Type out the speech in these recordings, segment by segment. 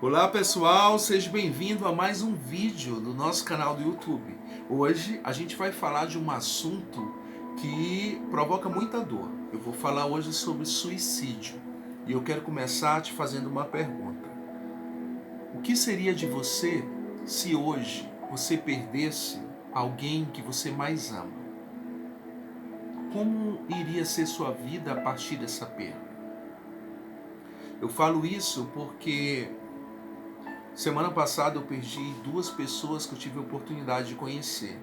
Olá pessoal, seja bem-vindo a mais um vídeo do nosso canal do YouTube. Hoje a gente vai falar de um assunto que provoca muita dor. Eu vou falar hoje sobre suicídio e eu quero começar te fazendo uma pergunta. O que seria de você se hoje você perdesse alguém que você mais ama? Como iria ser sua vida a partir dessa perda? Eu falo isso porque semana passada eu perdi duas pessoas que eu tive a oportunidade de conhecer.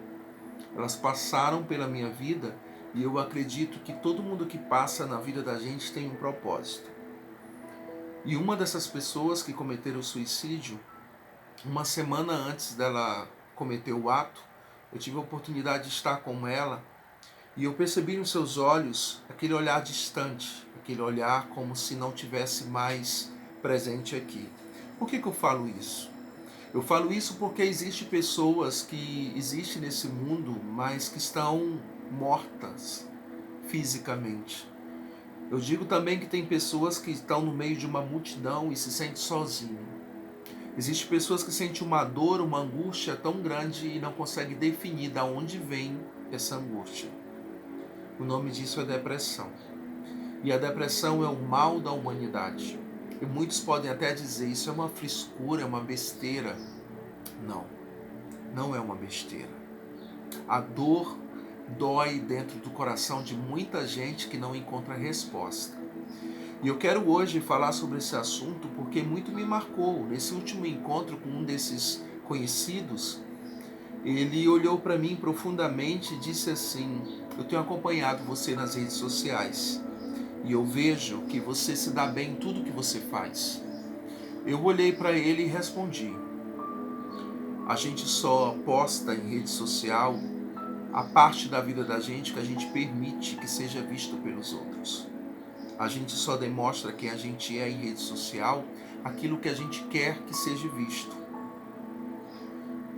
Elas passaram pela minha vida e eu acredito que todo mundo que passa na vida da gente tem um propósito. E uma dessas pessoas que cometeram suicídio, uma semana antes dela cometer o ato, eu tive a oportunidade de estar com ela e eu percebi nos seus olhos aquele olhar distante, aquele olhar como se não tivesse mais presente aqui. Por que eu falo isso? Eu falo isso porque existem pessoas que existem nesse mundo, mas que estão mortas fisicamente. Eu digo também que tem pessoas que estão no meio de uma multidão e se sentem sozinhos. Existem pessoas que sentem uma dor, uma angústia tão grande e não conseguem definir de onde vem essa angústia. O nome disso é depressão. E a depressão é o mal da humanidade. E muitos podem até dizer, isso é uma frescura, é uma besteira. Não, não é uma besteira. A dor dói dentro do coração de muita gente que não encontra resposta. E eu quero hoje falar sobre esse assunto porque muito me marcou. Nesse último encontro com um desses conhecidos, ele olhou para mim profundamente e disse assim: eu tenho acompanhado você nas redes sociais e eu vejo que você se dá bem em tudo que você faz. Eu olhei para ele e respondi: a gente só posta em rede social a parte da vida da gente que a gente permite que seja visto pelos outros. A gente só demonstra quem a gente é em rede social aquilo que a gente quer que seja visto.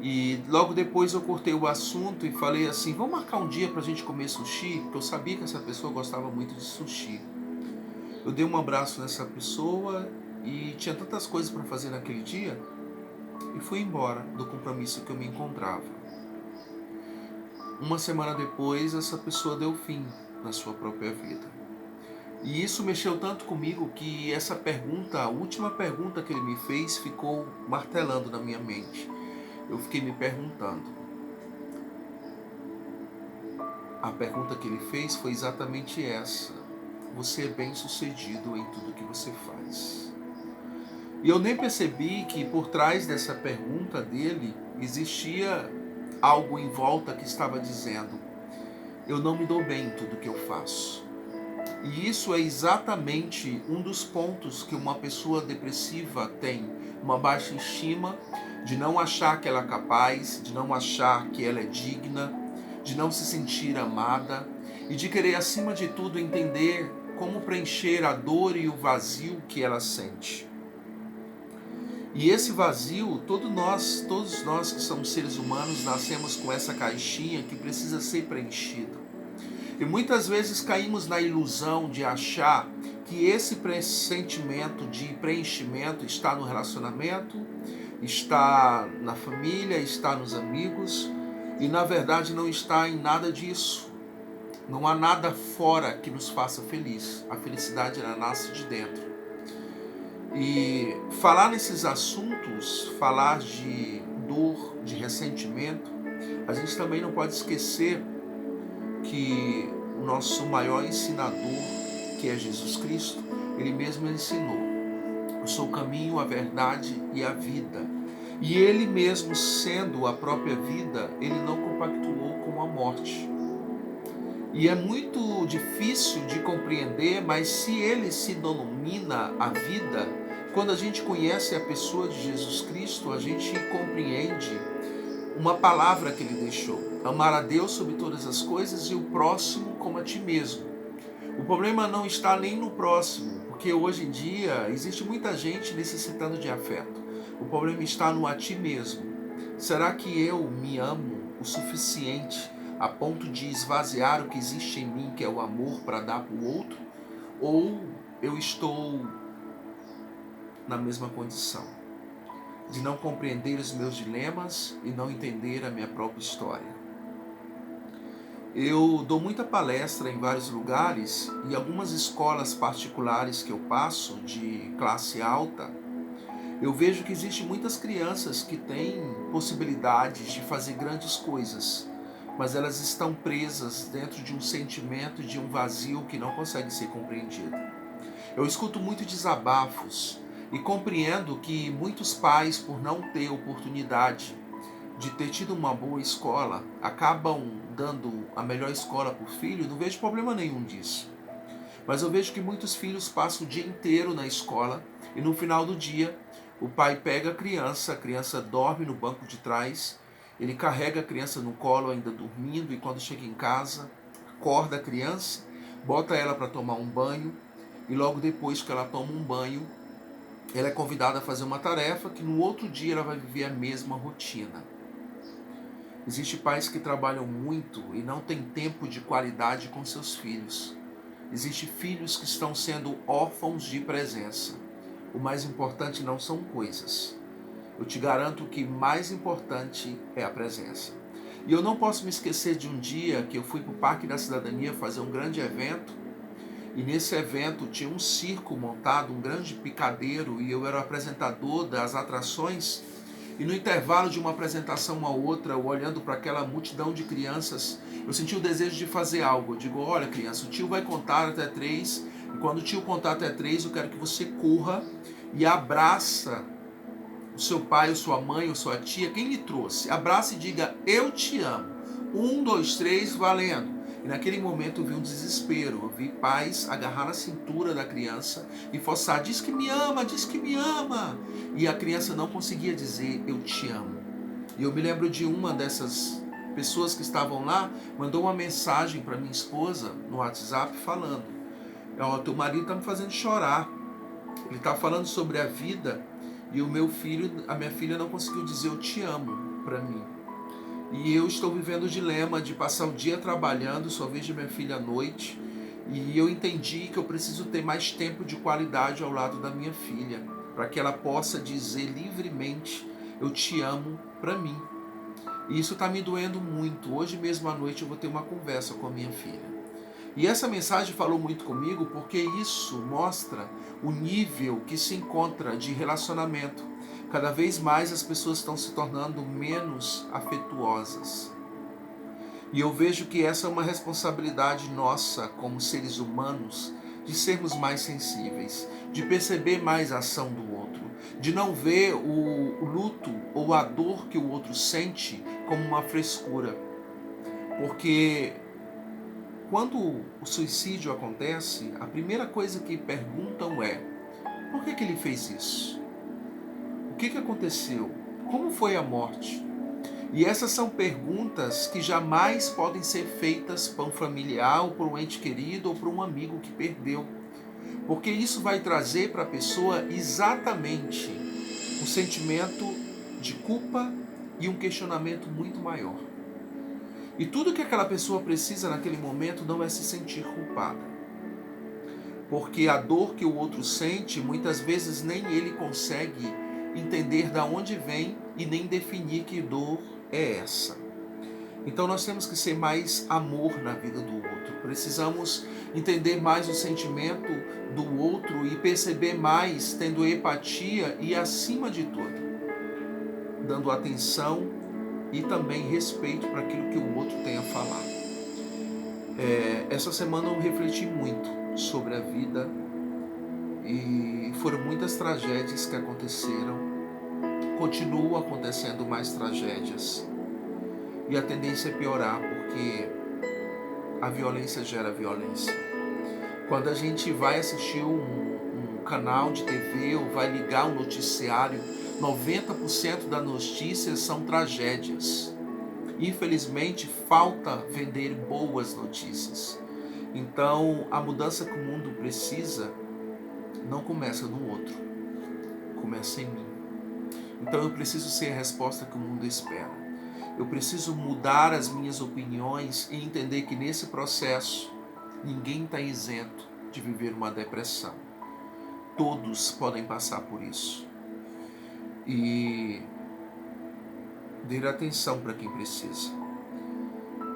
E logo depois eu cortei o assunto e falei assim: vamos marcar um dia pra gente comer sushi? Porque eu sabia que essa pessoa gostava muito de sushi. Eu dei um abraço nessa pessoa e tinha tantas coisas para fazer naquele dia e fui embora do compromisso que eu me encontrava. Uma semana depois, essa pessoa deu fim na sua própria vida. E isso mexeu tanto comigo que essa pergunta, a última pergunta que ele me fez, ficou martelando na minha mente. Eu fiquei me perguntando. A pergunta que ele fez foi exatamente essa: você é bem-sucedido em tudo que você faz? E eu nem percebi que por trás dessa pergunta dele existia algo em volta que estava dizendo: eu não me dou bem em tudo que eu faço. E isso é exatamente um dos pontos que uma pessoa depressiva tem: uma baixa estima, de não achar que ela é capaz, de não achar que ela é digna, de não se sentir amada e de querer, acima de tudo, entender como preencher a dor e o vazio que ela sente. E esse vazio, todos nós que somos seres humanos, nascemos com essa caixinha que precisa ser preenchida. E muitas vezes caímos na ilusão de achar que esse sentimento de preenchimento está no relacionamento, está na família, está nos amigos, e na verdade não está em nada disso. Não há nada fora que nos faça feliz. A felicidade ela nasce de dentro. E falar nesses assuntos, falar de dor, de ressentimento, a gente também não pode esquecer que o nosso maior ensinador, que é Jesus Cristo, ele mesmo ensinou: eu sou o caminho, a verdade e a vida. E ele mesmo, sendo a própria vida, ele não compactuou com a morte. E é muito difícil de compreender, mas se ele se denomina a vida, quando a gente conhece a pessoa de Jesus Cristo, a gente compreende uma palavra que ele deixou: amar a Deus sobre todas as coisas e o próximo como a ti mesmo. O problema não está nem no próximo, porque hoje em dia existe muita gente necessitando de afeto. O problema está no a ti mesmo. Será que eu me amo o suficiente a ponto de esvaziar o que existe em mim, que é o amor, para dar para o outro? Ou eu estou na mesma condição? de não compreender os meus dilemas e não entender a minha própria história. Eu dou muita palestra em vários lugares e algumas escolas particulares que eu passo, de classe alta, eu vejo que existem muitas crianças que têm possibilidades de fazer grandes coisas, mas elas estão presas dentro de um sentimento de um vazio que não consegue ser compreendido. Eu escuto muitos desabafos e compreendo que muitos pais, por não ter oportunidade de ter tido uma boa escola, acabam dando a melhor escola para o filho. Não vejo problema nenhum disso. Mas eu vejo que muitos filhos passam o dia inteiro na escola e no final do dia o pai pega a criança dorme no banco de trás, ele carrega a criança no colo ainda dormindo e quando chega em casa, acorda a criança, bota ela para tomar um banho e logo depois que ela toma um banho, ela é convidada a fazer uma tarefa que no outro dia ela vai viver a mesma rotina. Existem pais que trabalham muito e não têm tempo de qualidade com seus filhos. Existem filhos que estão sendo órfãos de presença. O mais importante não são coisas. Eu te garanto que mais importante é a presença. E eu não posso me esquecer de um dia que eu fui para o Parque da Cidadania fazer um grande evento. E nesse evento tinha um circo montado, um grande picadeiro, e eu era o apresentador das atrações. E no intervalo de uma apresentação a outra, eu olhando para aquela multidão de crianças, eu senti o desejo de fazer algo. Eu digo, olha criança, o tio vai contar até 3, e quando o tio contar até 3, eu quero que você corra e abraça o seu pai, ou sua mãe, ou sua tia, quem lhe trouxe. Abraça e diga, eu te amo. 1, 2, 3, valendo. E naquele momento eu vi um desespero, eu vi pais agarrar na cintura da criança e forçar, diz que me ama, diz que me ama. E a criança não conseguia dizer, eu te amo. E eu me lembro de uma dessas pessoas que estavam lá, mandou uma mensagem para minha esposa no WhatsApp falando, ó, teu marido está me fazendo chorar, ele está falando sobre a vida e o meu filho, a minha filha não conseguiu dizer eu te amo para mim. E eu estou vivendo o dilema de passar o dia trabalhando, só vejo minha filha à noite. E eu entendi que eu preciso ter mais tempo de qualidade ao lado da minha filha, para que ela possa dizer livremente, eu te amo para mim. E isso está me doendo muito. Hoje mesmo à noite eu vou ter uma conversa com a minha filha. E essa mensagem falou muito comigo porque isso mostra o nível que se encontra de relacionamento. Cada vez mais as pessoas estão se tornando menos afetuosas. E eu vejo que essa é uma responsabilidade nossa como seres humanos, de sermos mais sensíveis, de perceber mais a ação do outro, de não ver o luto ou a dor que o outro sente como uma frescura. Porque quando o suicídio acontece, a primeira coisa que perguntam é, por que ele fez isso? O que aconteceu? Como foi a morte? E essas são perguntas que jamais podem ser feitas para um familiar, ou para um ente querido, ou para um amigo que perdeu. Porque isso vai trazer para a pessoa exatamente um sentimento de culpa e um questionamento muito maior. E tudo que aquela pessoa precisa naquele momento não é se sentir culpada. Porque a dor que o outro sente, muitas vezes nem ele consegue entender de onde vem e nem definir que dor é essa. Então nós temos que ser mais amor na vida do outro. Precisamos entender mais o sentimento do outro e perceber mais, tendo empatia e, acima de tudo, dando atenção e também respeito para aquilo que o outro tem a falar. Essa semana eu refleti muito sobre a vida e foram muitas tragédias que aconteceram. Continuam acontecendo mais tragédias. E a tendência é piorar, porque a violência gera violência. Quando a gente vai assistir um canal de TV ou vai ligar um noticiário, 90% das notícias são tragédias. Infelizmente, falta vender boas notícias. Então, a mudança que o mundo precisa não começa no outro, começa em mim. Então, eu preciso ser a resposta que o mundo espera. Eu preciso mudar as minhas opiniões e entender que nesse processo ninguém está isento de viver uma depressão. Todos podem passar por isso. e dê atenção para quem precisa.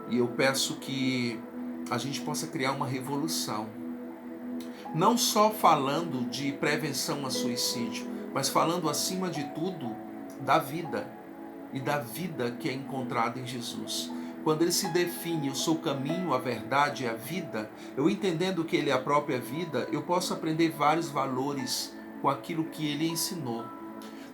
E eu peço que a gente possa criar uma revolução, não só falando de prevenção a suicídio, mas falando acima de tudo da vida, e da vida que é encontrada em Jesus. Quando ele se define, eu sou o caminho, a verdade e a vida, eu entendendo que ele é a própria vida, eu posso aprender vários valores com aquilo que ele ensinou.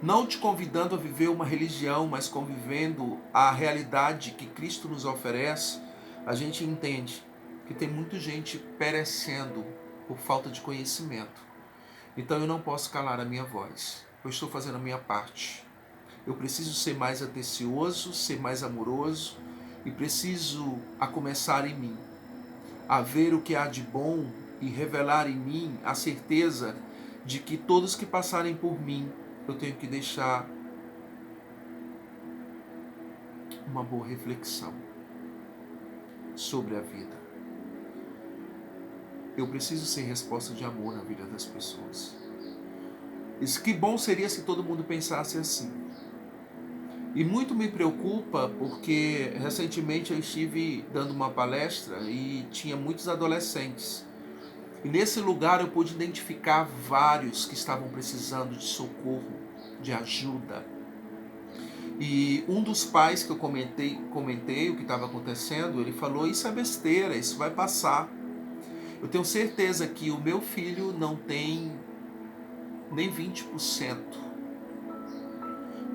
Não te convidando a viver uma religião, mas convivendo a realidade que Cristo nos oferece, a gente entende que tem muita gente perecendo por falta de conhecimento. Então eu não posso calar a minha voz. Eu estou fazendo a minha parte. Eu preciso ser mais atencioso, ser mais amoroso, e preciso, a começar em mim, a ver o que há de bom e revelar em mim a certeza de que todos que passarem por mim, eu tenho que deixar uma boa reflexão sobre a vida. Eu preciso ser resposta de amor na vida das pessoas. Isso, que bom seria se todo mundo pensasse assim. E muito me preocupa porque recentemente eu estive dando uma palestra e tinha muitos adolescentes. E nesse lugar eu pude identificar vários que estavam precisando de socorro, de ajuda. E um dos pais que eu comentei o que estava acontecendo, ele falou: isso é besteira, isso vai passar. Eu tenho certeza que o meu filho não tem nem 20%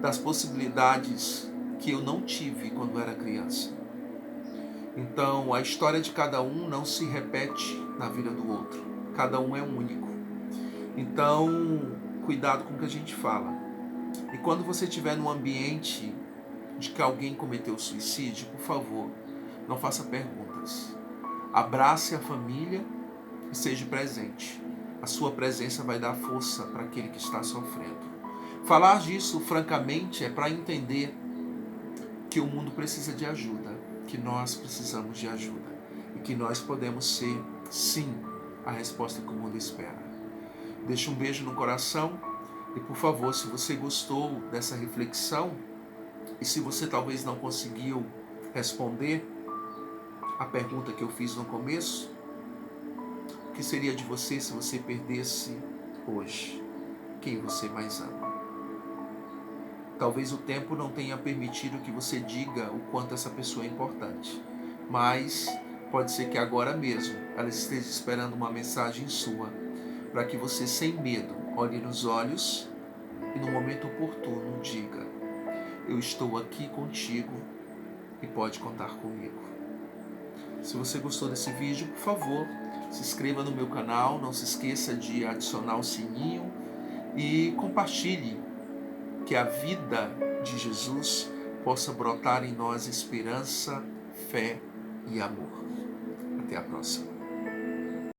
das possibilidades que eu não tive quando era criança. Então, a história de cada um não se repete na vida do outro. Cada um é único. Então, cuidado com o que a gente fala. E quando você estiver num ambiente de que alguém cometeu suicídio, por favor, não faça perguntas. Abrace a família e seja presente. A sua presença vai dar força para aquele que está sofrendo. Falar disso, francamente, é para entender que o mundo precisa de ajuda, que nós precisamos de ajuda e que nós podemos ser, sim, a resposta que o mundo espera. Deixe um beijo no coração e, por favor, se você gostou dessa reflexão e se você talvez não conseguiu responder a pergunta que eu fiz no começo, o que seria de você se você perdesse hoje quem você mais ama? Talvez o tempo não tenha permitido que você diga o quanto essa pessoa é importante, mas pode ser que agora mesmo ela esteja esperando uma mensagem sua, para que você, sem medo, olhe nos olhos e no momento oportuno diga: eu estou aqui contigo e pode contar comigo. Se você gostou desse vídeo, por favor, se inscreva no meu canal, não se esqueça de adicionar o sininho e compartilhe, que a vida de Jesus possa brotar em nós esperança, fé e amor. Até a próxima.